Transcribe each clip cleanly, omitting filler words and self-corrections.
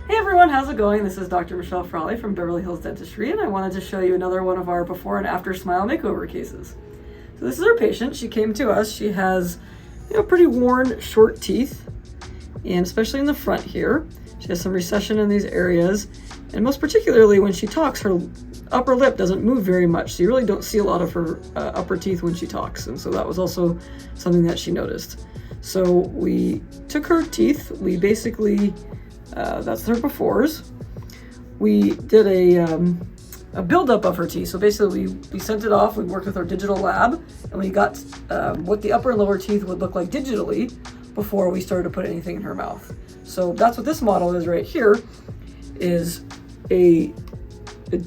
Hey everyone, how's it going? This is Dr. Michelle Frawley from Beverly Hills Dentistry, and I wanted to show you another one of our before and after smile makeover cases. So this is our patient. She came to us. She has, pretty worn, short teeth, and especially in the front here. She has some recession in these areas, and most particularly when she talks, her upper lip doesn't move very much, so you really don't see a lot of her upper teeth when she talks, and so that was also something that she noticed. So we took her teeth. We basically that's her befores. We did a buildup of her teeth. So basically we sent it off. We worked with our digital lab, and we got what the upper and lower teeth would look like digitally before we started to put anything in her mouth. So that's what this model is right here, is a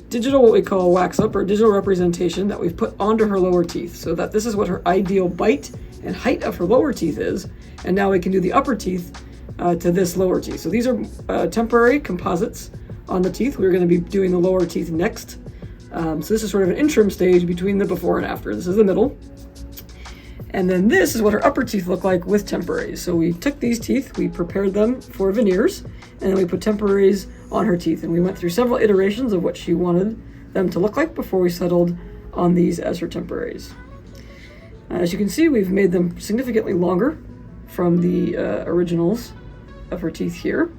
digital, what we call a wax up, or digital representation that we've put onto her lower teeth, so that this is what her ideal bite and height of her lower teeth is. And now we can do the upper teeth to this lower teeth. So these are temporary composites on the teeth. We're going to be doing the lower teeth next. So this is sort of an interim stage between the before and after. This is the middle. And then this is what her upper teeth look like with temporaries. So we took these teeth, we prepared them for veneers, and then we put temporaries on her teeth. And we went through several iterations of what she wanted them to look like before we settled on these as her temporaries. As you can see, we've made them significantly longer from the originals of her teeth here.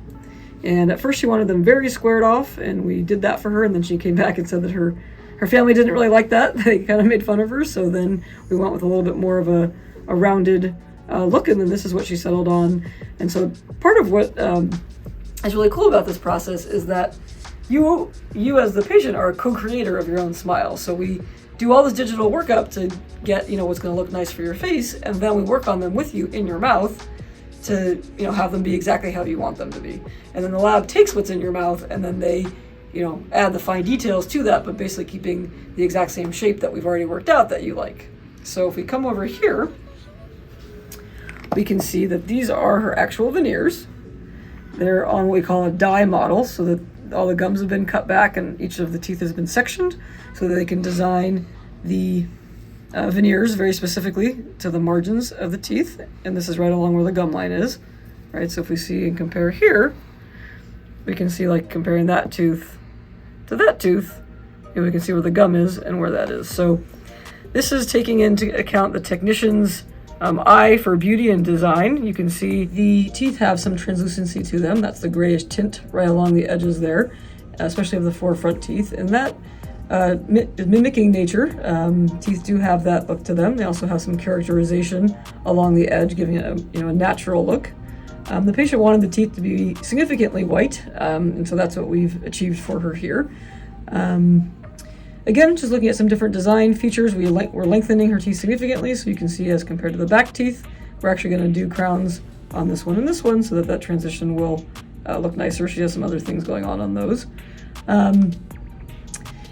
And at first she wanted them very squared off, and we did that for her, and then she came back and said that her family didn't really like that. They kind of made fun of her, so then we went with a little bit more of a rounded look, and then this is what she settled on. And so part of what is really cool about this process is that you as the patient are a co-creator of your own smile. So we do all this digital workup to get what's going to look nice for your face, and then we work on them with you in your mouth to have them be exactly how you want them to be. And then the lab takes what's in your mouth, and then they add the fine details to that, but basically keeping the exact same shape that we've already worked out that you like. So if we come over here, we can see that these are her actual veneers. They're on what we call a die model, so that all the gums have been cut back and each of the teeth has been sectioned so that they can design the veneers very specifically to the margins of the teeth. And this is right along where the gum line is, right? So if we see and compare here, we can see, like, comparing that tooth to that tooth, and we can see where the gum is and where that is. So this is taking into account the technician's eye for beauty and design. You can see the teeth have some translucency to them. That's the grayish tint right along the edges there, especially of the four front teeth. And that mimicking nature. Teeth do have that look to them. They also have some characterization along the edge, giving it a natural look. The patient wanted the teeth to be significantly white, and so that's what we've achieved for her here. Again, just looking at some different design features, we're lengthening her teeth significantly, so you can see as compared to the back teeth, we're actually going to do crowns on this one and this one so that transition will look nicer. She has some other things going on those.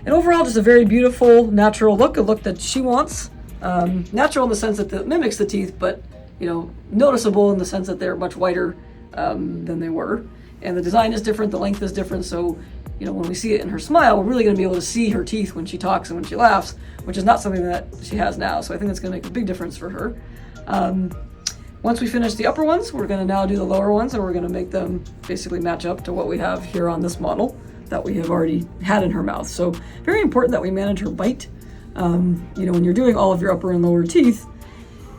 And overall, just a very beautiful, natural look, a look that she wants. Natural in the sense that it mimics the teeth, but noticeable in the sense that they're much whiter than they were. And the design is different, the length is different, so when we see it in her smile, we're really going to be able to see her teeth when she talks and when she laughs, which is not something that she has now. So I think that's going to make a big difference for her. Once we finish the upper ones, we're going to now do the lower ones, and we're going to make them basically match up to what we have here on this model that we have already had in her mouth. So very important that we manage her bite. When you're doing all of your upper and lower teeth,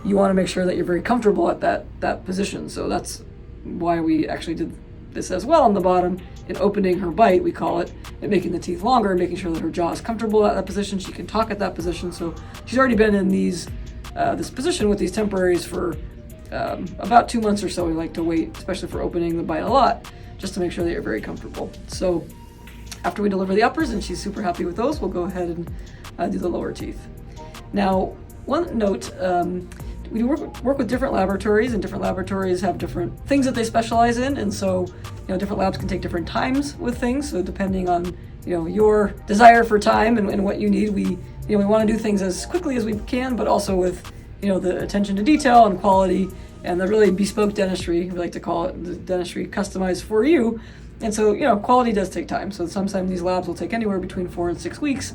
you want to make sure that you're very comfortable at that position. So that's why we actually did this as well on the bottom, in opening her bite, we call it, and making the teeth longer, and making sure that her jaw is comfortable at that position. She can talk at that position. So she's already been in this position with these temporaries for about 2 months or so. We like to wait, especially for opening the bite a lot, just to make sure that you're very comfortable. So after we deliver the uppers and she's super happy with those, we'll go ahead and do the lower teeth. Now, one note, we work with different laboratories, and different laboratories have different things that they specialize in, and so different labs can take different times with things. So depending on your desire for time and what you need, we want to do things as quickly as we can, but also with the attention to detail and quality and the really bespoke dentistry. We like to call it the dentistry customized for you. And so quality does take time. So sometimes these labs will take anywhere between 4 and 6 weeks.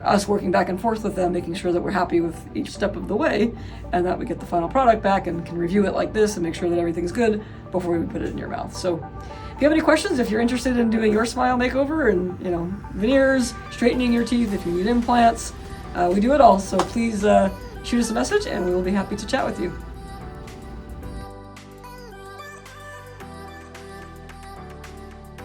Us working back and forth with them, making sure that we're happy with each step of the way, and that we get the final product back and can review it like this and make sure that everything's good before we put it in your mouth. So If you have any questions, if you're interested in doing your smile makeover and, you know, veneers, straightening your teeth, if you need implants, we do it all. So please shoot us a message and we will be happy to chat with you.